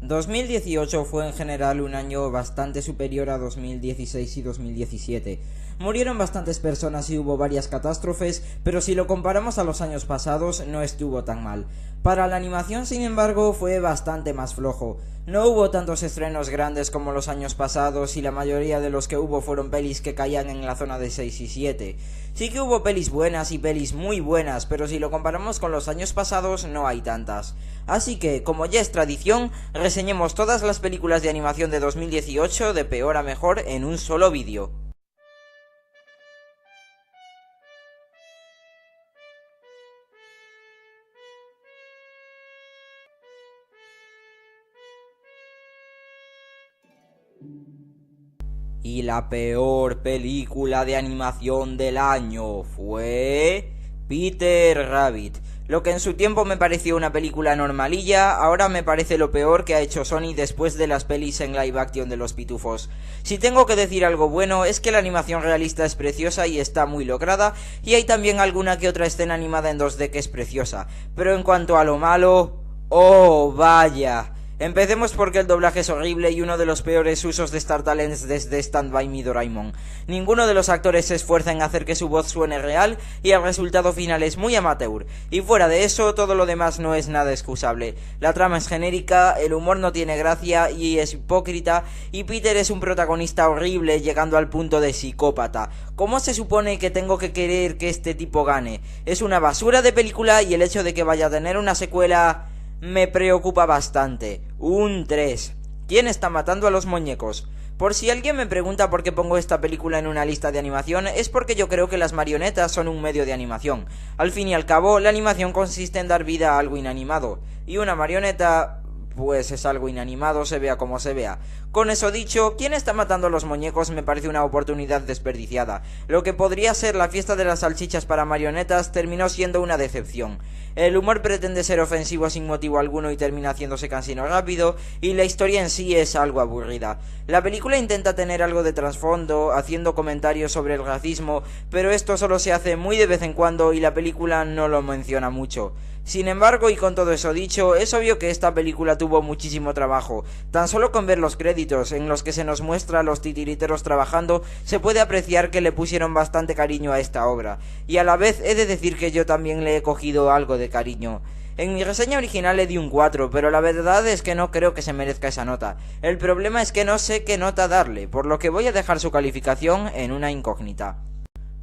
2018 fue en general un año bastante superior a 2016 y 2017. Murieron bastantes personas y hubo varias catástrofes, pero si lo comparamos a los años pasados no estuvo tan mal. Para la animación, sin embargo, fue bastante más flojo. No hubo tantos estrenos grandes como los años pasados y la mayoría de los que hubo fueron pelis que caían en la zona de 6 y 7. Sí que hubo pelis buenas y pelis muy buenas, pero si lo comparamos con los años pasados no hay tantas. Así que, como ya es tradición, reseñemos todas las películas de animación de 2018 de peor a mejor en un solo vídeo. Y la peor película de animación del año fue Peter Rabbit. Lo que en su tiempo me pareció una película normalilla, ahora me parece lo peor que ha hecho Sony después de las pelis en live action de los pitufos. Si tengo que decir algo bueno es que la animación realista es preciosa y está muy lograda, y hay también alguna que otra escena animada en 2D que es preciosa. Pero en cuanto a lo malo... ¡oh, vaya! Empecemos porque el doblaje es horrible y uno de los peores usos de Star Talents desde Stand By Me Doraemon. Ninguno de los actores se esfuerza en hacer que su voz suene real y el resultado final es muy amateur. Y fuera de eso, todo lo demás no es nada excusable. La trama es genérica, el humor no tiene gracia y es hipócrita, y Peter es un protagonista horrible llegando al punto de psicópata. ¿Cómo se supone que tengo que querer que este tipo gane? Es una basura de película y el hecho de que vaya a tener una secuela... me preocupa bastante. Un 3. ¿Quién está matando a los muñecos? Por si alguien me pregunta por qué pongo esta película en una lista de animación, es porque yo creo que las marionetas son un medio de animación. Al fin y al cabo, la animación consiste en dar vida a algo inanimado. Y una marioneta... pues es algo inanimado, se vea como se vea. Con eso dicho, ¿quién está matando a los muñecos? Me parece una oportunidad desperdiciada. Lo que podría ser la fiesta de las salchichas para marionetas terminó siendo una decepción. El humor pretende ser ofensivo sin motivo alguno y termina haciéndose cansino rápido, y la historia en sí es algo aburrida. La película intenta tener algo de trasfondo, haciendo comentarios sobre el racismo, pero esto solo se hace muy de vez en cuando y la película no lo menciona mucho. Sin embargo, y con todo eso dicho, es obvio que esta película tuvo muchísimo trabajo. Tan solo con ver los créditos, en los que se nos muestra a los titiriteros trabajando, se puede apreciar que le pusieron bastante cariño a esta obra. Y a la vez he de decir que yo también le he cogido algo de cariño. En mi reseña original le di un 4, pero la verdad es que no creo que se merezca esa nota. El problema es que no sé qué nota darle, por lo que voy a dejar su calificación en una incógnita.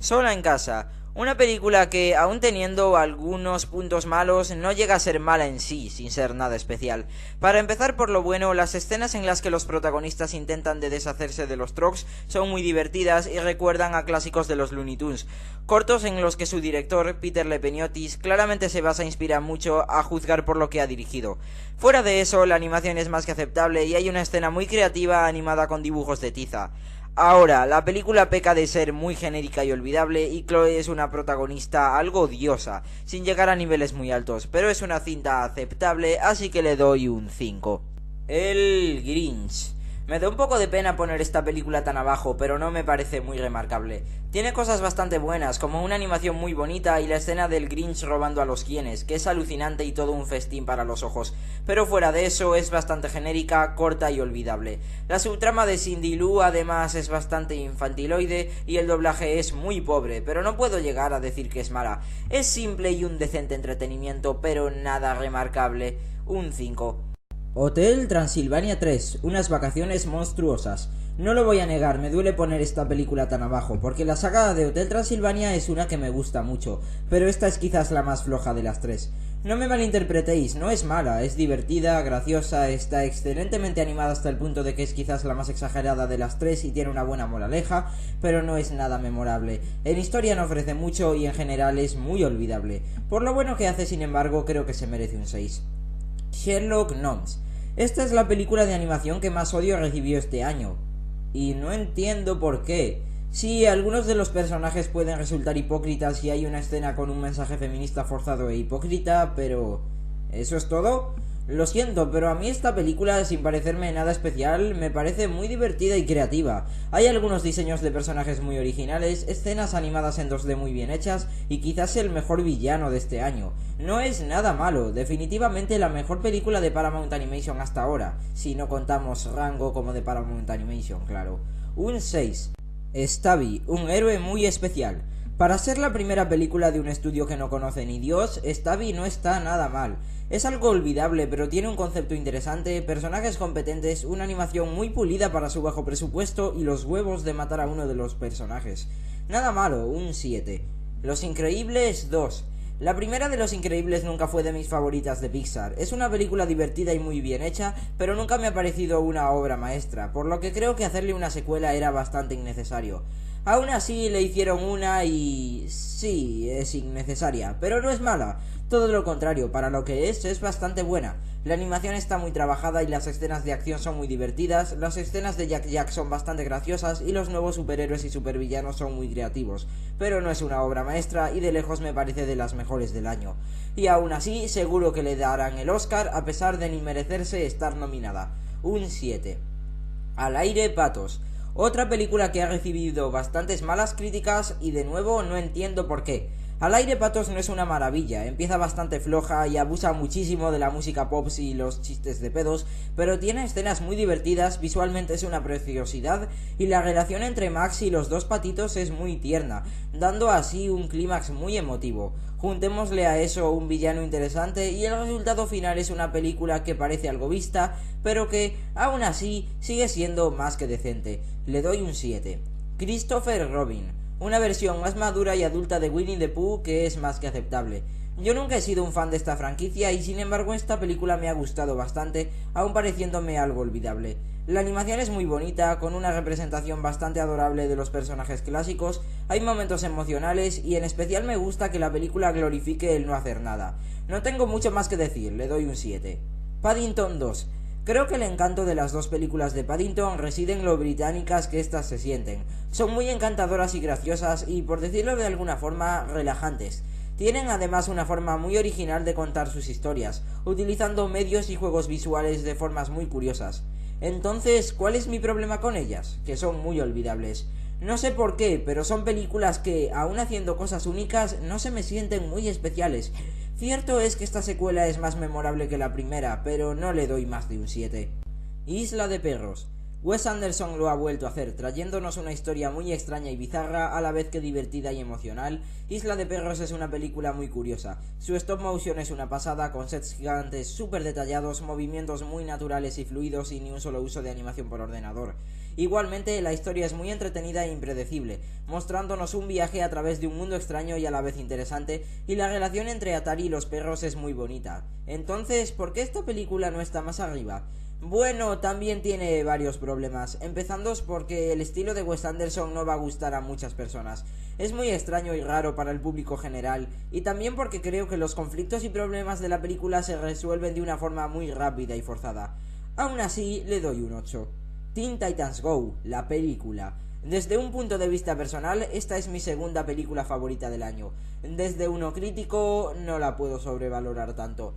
Sola en casa. Una película que, aun teniendo algunos puntos malos, no llega a ser mala en sí, sin ser nada especial. Para empezar por lo bueno, las escenas en las que los protagonistas intentan de deshacerse de los Trogs son muy divertidas y recuerdan a clásicos de los Looney Tunes. Cortos en los que su director, Peter Lepeniotis, claramente se basa e inspira mucho a juzgar por lo que ha dirigido. Fuera de eso, la animación es más que aceptable y hay una escena muy creativa animada con dibujos de tiza. Ahora, la película peca de ser muy genérica y olvidable y Chloe es una protagonista algo odiosa, sin llegar a niveles muy altos, pero es una cinta aceptable, así que le doy un 5. El Grinch. Me da un poco de pena poner esta película tan abajo, pero no me parece muy remarcable. Tiene cosas bastante buenas, como una animación muy bonita y la escena del Grinch robando a los quienes, que es alucinante y todo un festín para los ojos. Pero fuera de eso es bastante genérica, corta y olvidable. La subtrama de Cindy Lou además es bastante infantiloide y el doblaje es muy pobre, pero no puedo llegar a decir que es mala. Es simple y un decente entretenimiento, pero nada remarcable. Un 5. Hotel Transilvania 3, unas vacaciones monstruosas. No lo voy a negar, me duele poner esta película tan abajo, porque la saga de Hotel Transilvania es una que me gusta mucho, pero esta es quizás la más floja de las tres. No me malinterpretéis, no es mala, es divertida, graciosa, está excelentemente animada hasta el punto de que es quizás la más exagerada de las tres y tiene una buena moraleja, pero no es nada memorable. En historia no ofrece mucho y en general es muy olvidable. Por lo bueno que hace, sin embargo, creo que se merece un 6. Sherlock Gnomes. Esta es la película de animación que más odio recibió este año. Y no entiendo por qué. Sí, algunos de los personajes pueden resultar hipócritas y hay una escena con un mensaje feminista forzado e hipócrita, pero... ¿eso es todo? Lo siento, pero a mí esta película, sin parecerme nada especial, me parece muy divertida y creativa. Hay algunos diseños de personajes muy originales, escenas animadas en 2D muy bien hechas y quizás el mejor villano de este año. No es nada malo, definitivamente la mejor película de Paramount Animation hasta ahora, si no contamos Rango como de Paramount Animation, claro. Un 6. Stabby, un héroe muy especial. Para ser la primera película de un estudio que no conoce ni Dios, Stabby no está nada mal. Es algo olvidable, pero tiene un concepto interesante, personajes competentes, una animación muy pulida para su bajo presupuesto y los huevos de matar a uno de los personajes. Nada malo, un 7. Los Increíbles 2. La primera de Los Increíbles nunca fue de mis favoritas de Pixar. Es una película divertida y muy bien hecha, pero nunca me ha parecido una obra maestra, por lo que creo que hacerle una secuela era bastante innecesario. Aún así le hicieron una y... sí, es innecesaria, pero no es mala. Todo lo contrario, para lo que es bastante buena. La animación está muy trabajada y las escenas de acción son muy divertidas, las escenas de Jack Jack son bastante graciosas y los nuevos superhéroes y supervillanos son muy creativos. Pero no es una obra maestra y de lejos me parece de las mejores del año. Y aún así, seguro que le darán el Oscar a pesar de ni merecerse estar nominada. Un 7. Al aire, patos. Otra película que ha recibido bastantes malas críticas y de nuevo no entiendo por qué. Al aire, patos no es una maravilla, empieza bastante floja y abusa muchísimo de la música pop y los chistes de pedos, pero tiene escenas muy divertidas, visualmente es una preciosidad y la relación entre Max y los dos patitos es muy tierna, dando así un clímax muy emotivo. Juntémosle a eso un villano interesante y el resultado final es una película que parece algo vista, pero que, aún así, sigue siendo más que decente. Le doy un 7. Christopher Robin. Una versión más madura y adulta de Winnie the Pooh que es más que aceptable. Yo nunca he sido un fan de esta franquicia y sin embargo esta película me ha gustado bastante, aun pareciéndome algo olvidable. La animación es muy bonita, con una representación bastante adorable de los personajes clásicos, hay momentos emocionales y en especial me gusta que la película glorifique el no hacer nada. No tengo mucho más que decir, le doy un 7. Paddington 2. Creo que el encanto de las dos películas de Paddington reside en lo británicas que éstas se sienten. Son muy encantadoras y graciosas y, por decirlo de alguna forma, relajantes. Tienen además una forma muy original de contar sus historias, utilizando medios y juegos visuales de formas muy curiosas. Entonces, ¿cuál es mi problema con ellas? Que son muy olvidables. No sé por qué, pero son películas que, aun haciendo cosas únicas, no se me sienten muy especiales. Cierto es que esta secuela es más memorable que la primera, pero no le doy más de un 7. Isla de perros. Wes Anderson lo ha vuelto a hacer, trayéndonos una historia muy extraña y bizarra, a la vez que divertida y emocional. Isla de perros es una película muy curiosa. Su stop motion es una pasada, con sets gigantes súper detallados, movimientos muy naturales y fluidos y ni un solo uso de animación por ordenador. Igualmente, la historia es muy entretenida e impredecible, mostrándonos un viaje a través de un mundo extraño y a la vez interesante, y la relación entre Atari y los perros es muy bonita. Entonces, ¿por qué esta película no está más arriba? Bueno, también tiene varios problemas, empezando porque el estilo de Wes Anderson no va a gustar a muchas personas. Es muy extraño y raro para el público general, y también porque creo que los conflictos y problemas de la película se resuelven de una forma muy rápida y forzada. Aún así, le doy un 8. Teen Titans Go, la película. Desde un punto de vista personal, esta es mi segunda película favorita del año. Desde uno crítico, no la puedo sobrevalorar tanto.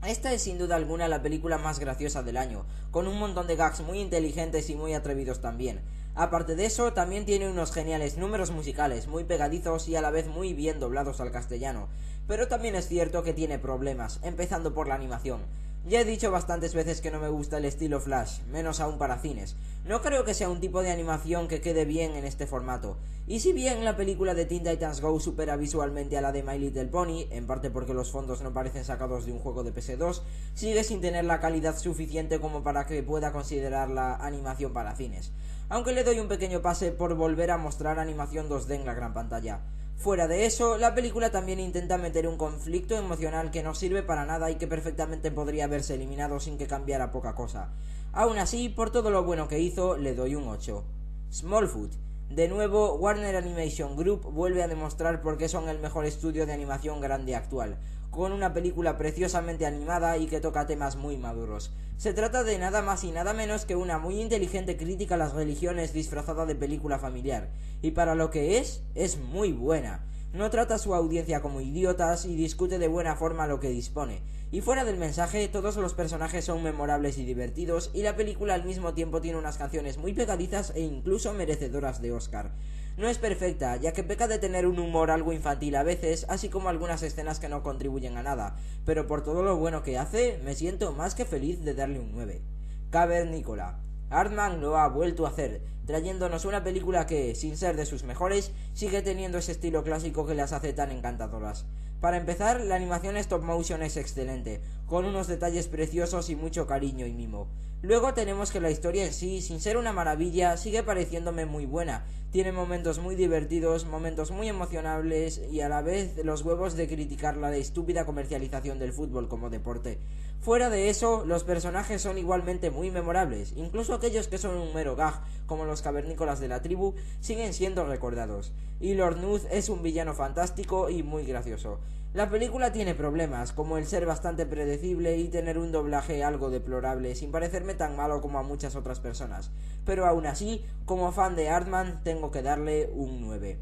Esta es sin duda alguna la película más graciosa del año, con un montón de gags muy inteligentes y muy atrevidos también. Aparte de eso, también tiene unos geniales números musicales, muy pegadizos y a la vez muy bien doblados al castellano. Pero también es cierto que tiene problemas, empezando por la animación. Ya he dicho bastantes veces que no me gusta el estilo Flash, menos aún para cines. No creo que sea un tipo de animación que quede bien en este formato. Y si bien la película de Teen Titans Go supera visualmente a la de My Little Pony, en parte porque los fondos no parecen sacados de un juego de PS2, sigue sin tener la calidad suficiente como para que pueda considerarla animación para cines. Aunque le doy un pequeño pase por volver a mostrar animación 2D en la gran pantalla. Fuera de eso, la película también intenta meter un conflicto emocional que no sirve para nada y que perfectamente podría haberse eliminado sin que cambiara poca cosa. Aún así, por todo lo bueno que hizo, le doy un 8. Smallfoot. De nuevo, Warner Animation Group vuelve a demostrar por qué son el mejor estudio de animación grande actual, con una película preciosamente animada y que toca temas muy maduros. Se trata de nada más y nada menos que una muy inteligente crítica a las religiones disfrazada de película familiar, y para lo que es muy buena. no trata a su audiencia como idiotas y discute de buena forma lo que dispone. Y fuera del mensaje, todos los personajes son memorables y divertidos, y la película al mismo tiempo tiene unas canciones muy pegadizas e incluso merecedoras de Oscar. No es perfecta, ya que peca de tener un humor algo infantil a veces, así como algunas escenas que no contribuyen a nada, pero por todo lo bueno que hace, me siento más que feliz de darle un 9. Cavernícola. Aardman lo ha vuelto a hacer, trayéndonos una película que, sin ser de sus mejores, sigue teniendo ese estilo clásico que las hace tan encantadoras. Para empezar, la animación stop motion es excelente, con unos detalles preciosos y mucho cariño y mimo. Luego tenemos que la historia en sí, sin ser una maravilla, sigue pareciéndome muy buena. Tiene momentos muy divertidos, momentos muy emocionables y a la vez los huevos de criticar la estúpida comercialización del fútbol como deporte. Fuera de eso, los personajes son igualmente muy memorables, incluso aquellos que son un mero gag, como los cavernícolas de la tribu, siguen siendo recordados. Y Lord Nuth es un villano fantástico y muy gracioso. La película tiene problemas, como el ser bastante predecible y tener un doblaje algo deplorable, sin parecerme tan malo como a muchas otras personas. Pero aún así, como fan de Aardman, tengo que darle un 9.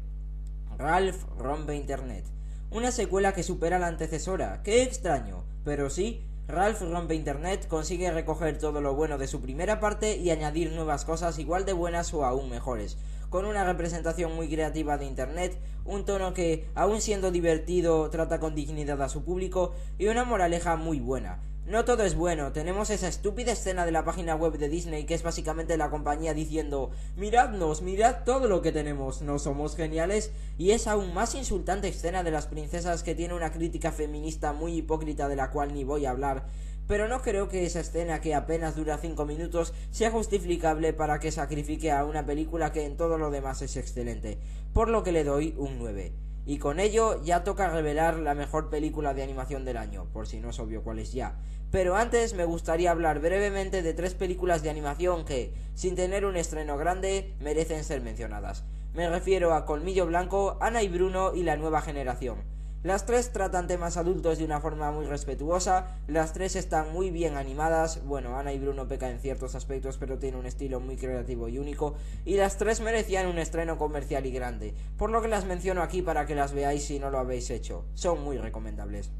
Ralph rompe Internet. Una secuela que supera la antecesora. ¡Qué extraño! Pero sí, Ralph rompe Internet consigue recoger todo lo bueno de su primera parte y añadir nuevas cosas igual de buenas o aún mejores, con una representación muy creativa de Internet, un tono que, aun siendo divertido, trata con dignidad a su público y una moraleja muy buena. No todo es bueno, tenemos esa estúpida escena de la página web de Disney que es básicamente la compañía diciendo «Miradnos, mirad todo lo que tenemos, ¿no somos geniales?» y esa aún más insultante escena de las princesas que tiene una crítica feminista muy hipócrita de la cual ni voy a hablar. Pero no creo que esa escena, que apenas dura 5 minutos, sea justificable para que sacrifique a una película que en todo lo demás es excelente, por lo que le doy un 9. Y con ello ya toca revelar la mejor película de animación del año, por si no es obvio cuál es ya. Pero antes me gustaría hablar brevemente de 3 películas de animación que, sin tener un estreno grande, merecen ser mencionadas. Me refiero a Colmillo Blanco, Ana y Bruno y La Nueva Generación. Las 3 tratan temas adultos de una forma muy respetuosa, las 3 están muy bien animadas, bueno, Ana y Bruno peca en ciertos aspectos pero tiene un estilo muy creativo y único, y las 3 merecían un estreno comercial y grande, por lo que las menciono aquí para que las veáis si no lo habéis hecho, son muy recomendables.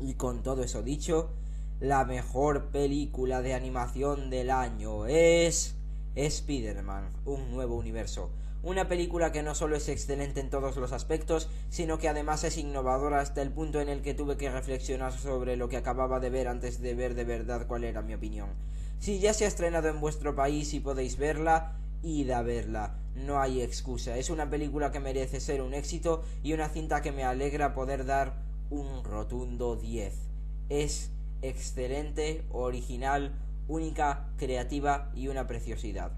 Y con todo eso dicho, la mejor película de animación del año es Spider-Man, un nuevo universo. Una película que no solo es excelente en todos los aspectos, sino que además es innovadora hasta el punto en el que tuve que reflexionar sobre lo que acababa de ver antes de ver de verdad cuál era mi opinión. Si ya se ha estrenado en vuestro país y podéis verla, id a verla, no hay excusa. Es una película que merece ser un éxito y una cinta que me alegra poder dar un rotundo 10. Es excelente, original, única, creativa y una preciosidad.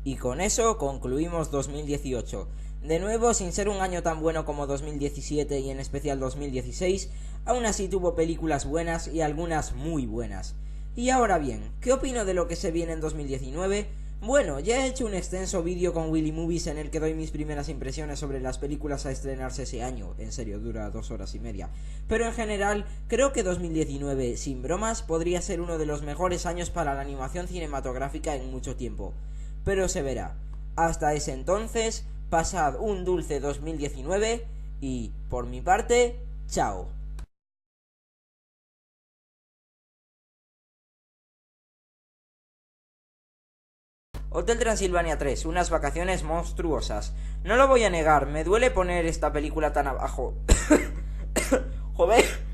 Y con eso concluimos 2018. De nuevo, sin ser un año tan bueno como 2017 y en especial 2016, aún así tuvo películas buenas y algunas muy buenas. Y ahora bien, ¿qué opino de lo que se viene en 2019? Bueno, ya he hecho un extenso vídeo con Willy Movies en el que doy mis primeras impresiones sobre las películas a estrenarse ese año, en serio dura 2 horas y media, pero en general creo que 2019, sin bromas, podría ser uno de los mejores años para la animación cinematográfica en mucho tiempo. Pero se verá. Hasta ese entonces, pasad un dulce 2019 y, por mi parte, chao. Hotel Transilvania 3, unas vacaciones monstruosas. No lo voy a negar, me duele poner esta película tan abajo. Joder.